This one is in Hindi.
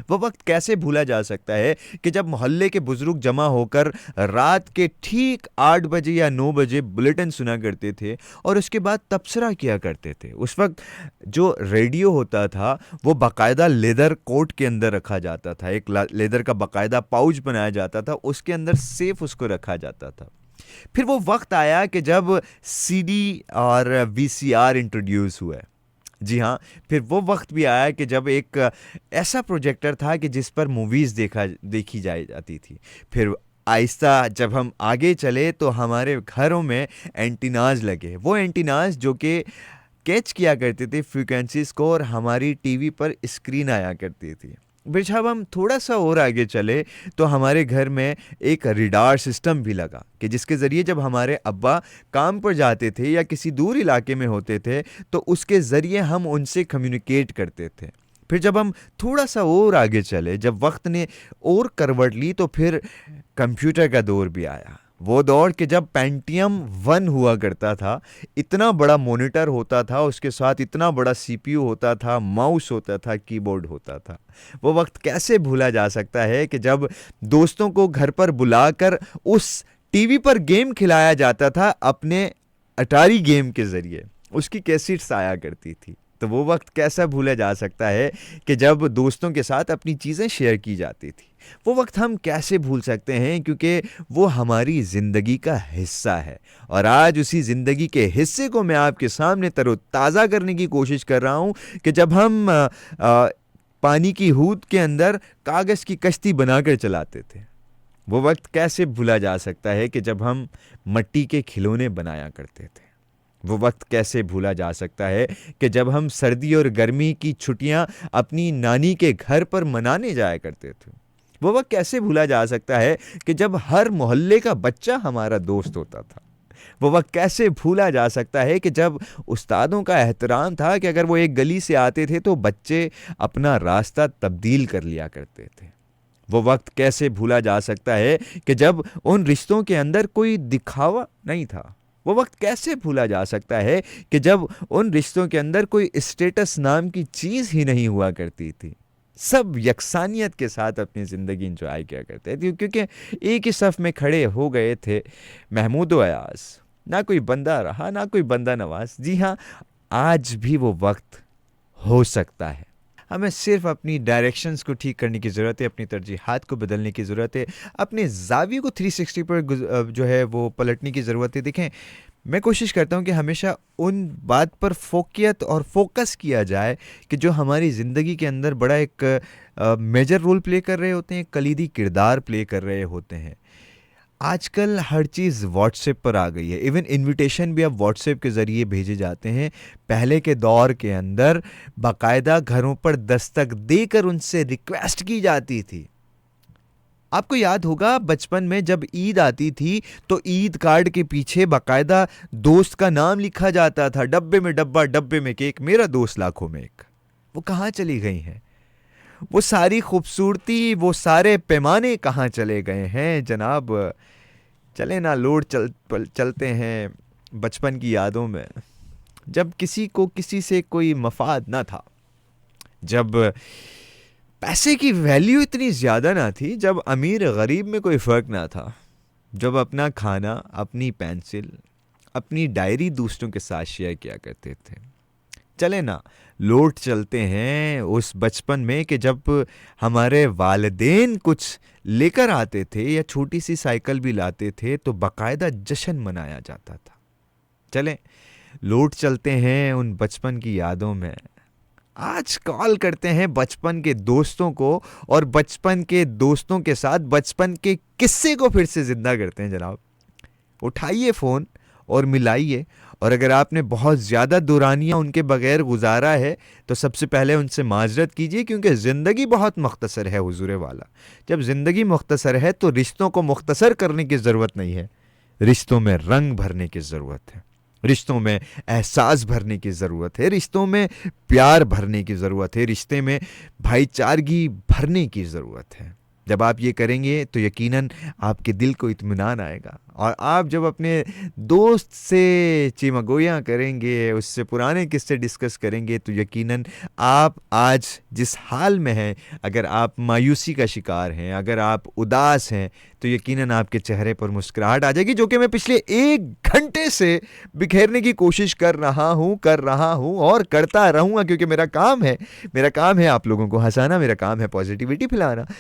वो वक्त कैसे भूला जा सकता है कि जब मोहल्ले के बुजुर्ग जमा होकर रात के ठीक 8 बजे या 9 बजे बुलेटिन सुना करते थे और उसके बाद तबसरा किया करते थे। उस वक्त जो रेडियो होता था वो बाकायदा लेदर कोट के अंदर रखा जाता था, एक लेदर का बाकायदा पाउच बनाया जाता था, उसके अंदर सेफ उसको रखा जाता था। फिर वो वक्त आया कि जब सीडी और वीसीआर इंट्रोड्यूस हुआ। जी हाँ, फिर वो वक्त भी आया कि जब एक ऐसा प्रोजेक्टर था कि जिस पर मूवीज़ देखी जाती थी। फिर आहिस्ता जब हम आगे चले तो हमारे घरों में एंटीनाज लगे, वो एंटीनाज जो कि कैच किया करते थे फ्रीक्वेंसीज़ को और हमारी टीवी पर स्क्रीन आया करती थी। फिर जब हम थोड़ा सा और आगे चले तो हमारे घर में एक रिडार सिस्टम भी लगा कि जिसके ज़रिए जब हमारे अब्बा काम पर जाते थे या किसी दूर इलाके में होते थे तो उसके ज़रिए हम उनसे कम्युनिकेट करते थे। फिर जब हम थोड़ा सा और आगे चले, जब वक्त ने और करवट ली, तो फिर कंप्यूटर का दौर भी आया। वो दौर कि जब पेंटियम 1 हुआ करता था, इतना बड़ा मॉनिटर होता था, उसके साथ इतना बड़ा सीपीयू होता था, माउस होता था, कीबोर्ड होता था। वो वक्त कैसे भूला जा सकता है कि जब दोस्तों को घर पर बुलाकर उस टीवी पर गेम खिलाया जाता था अपने अटारी गेम के ज़रिए, उसकी कैसेट्स आया करती थी। तो वो वक्त कैसा भूला जा सकता है कि जब दोस्तों के साथ अपनी चीज़ें शेयर की जाती थी। वो वक्त हम कैसे भूल सकते हैं, क्योंकि वो हमारी ज़िंदगी का हिस्सा है। और आज उसी ज़िंदगी के हिस्से को मैं आपके सामने तरोताज़ा करने की कोशिश कर रहा हूँ कि जब हम पानी की हूद के अंदर कागज़ की कश्ती बनाकर चलाते थे। वो वक्त कैसे भूला जा सकता है कि जब हम मिट्टी के खिलौने बनाया करते थे। वो वक्त कैसे भूला जा सकता है कि जब हम सर्दी और गर्मी की छुट्टियां अपनी नानी के घर पर मनाने जाया करते थे। वो वक्त कैसे भूला जा सकता है कि जब हर मोहल्ले का बच्चा हमारा दोस्त होता था। वो वक्त कैसे भूला जा सकता है कि जब उस्तादों का एहतराम था कि अगर वो एक गली से आते थे तो बच्चे अपना रास्ता तब्दील कर लिया करते थे। वो वक्त कैसे भूला जा सकता है कि जब उन रिश्तों के अंदर कोई दिखावा नहीं था। वो वक्त कैसे भूला जा सकता है कि जब उन रिश्तों के अंदर कोई स्टेटस नाम की चीज़ ही नहीं हुआ करती थी। सब यकसानियत के साथ अपनी ज़िंदगी इंजॉय किया करते थे, क्योंकि एक ही सफ़ में खड़े हो गए थे महमूद व अयाज। ना कोई बंदा रहा, ना कोई बंदा नवाज। जी हाँ, आज भी वो वक्त हो सकता है। हमें सिर्फ अपनी डायरेक्शंस को ठीक करने की ज़रूरत है, अपनी तरजीहात को बदलने की ज़रूरत है, अपने ज़ाविये को 360 पर जो है वो पलटने की ज़रूरत है। देखें, मैं कोशिश करता हूँ कि हमेशा उन बात पर फोकियत और फोकस किया जाए कि जो हमारी ज़िंदगी के अंदर बड़ा एक मेजर रोल प्ले कर रहे होते हैं, कलीदी किरदार प्ले कर रहे होते हैं। आजकल हर चीज़ व्हाट्सएप पर आ गई है। इवन इनविटेशन भी अब व्हाट्सएप के ज़रिए भेजे जाते हैं। पहले के दौर के अंदर बाकायदा घरों पर दस्तक देकर उनसे रिक्वेस्ट की जाती थी। आपको याद होगा बचपन में जब ईद आती थी तो ईद कार्ड के पीछे बाकायदा दोस्त का नाम लिखा जाता था, डब्बे में डब्बा, डब्बे में केक, मेरा दोस्त लाखों में एक। वो कहाँ चली गई हैं? वो सारी खूबसूरती, वो सारे पैमाने कहाँ चले गए हैं जनाब? चले ना लोड चलते हैं बचपन की यादों में, जब किसी को किसी से कोई मफाद ना था, जब पैसे की वैल्यू इतनी ज़्यादा ना थी, जब अमीर गरीब में कोई फ़र्क ना था, जब अपना खाना, अपनी पेंसिल, अपनी डायरी दूसरों के साथ शेयर किया करते थे। चले ना लौट चलते हैं उस बचपन में कि जब हमारे वालिदैन कुछ लेकर आते थे या छोटी सी साइकिल भी लाते थे तो बाकायदा जश्न मनाया जाता था। चलें लौट चलते हैं उन बचपन की यादों में। आज कॉल करते हैं बचपन के दोस्तों को और बचपन के दोस्तों के साथ बचपन के किस्से को फिर से जिंदा करते हैं जनाब। उठाइए फ़ोन और मिलाइए, और अगर आपने बहुत ज़्यादा दुरानियाँ उनके बगैर गुजारा है तो सबसे पहले उनसे माजरत कीजिए, क्योंकि ज़िंदगी बहुत मुख्तसर है हुजूर वाला। जब ज़िंदगी मुख्तसर है तो रिश्तों को मुख्तसर करने की ज़रूरत नहीं है, रिश्तों में रंग भरने की ज़रूरत है, रिश्तों में एहसास भरने की ज़रूरत है, रिश्तों में प्यार भरने की ज़रूरत है, रिश्ते में भाईचारगी भरने की ज़रूरत है। जब आप ये करेंगे तो यकीनन आपके दिल को इत्मीनान आएगा, और आप जब अपने दोस्त से चिमगोयाँ करेंगे, उससे पुराने किस्से डिस्कस करेंगे, तो यकीनन आप आज जिस हाल में हैं, अगर आप मायूसी का शिकार हैं, अगर आप उदास हैं, तो यकीनन आपके चेहरे पर मुस्कुराहट आ जाएगी, जो कि मैं पिछले 1 घंटे से बिखेरने की कोशिश कर रहा हूँ और करता रहूँगा, क्योंकि मेरा काम है आप लोगों को हंसाना, मेरा काम है पॉजिटिविटी फैलाना।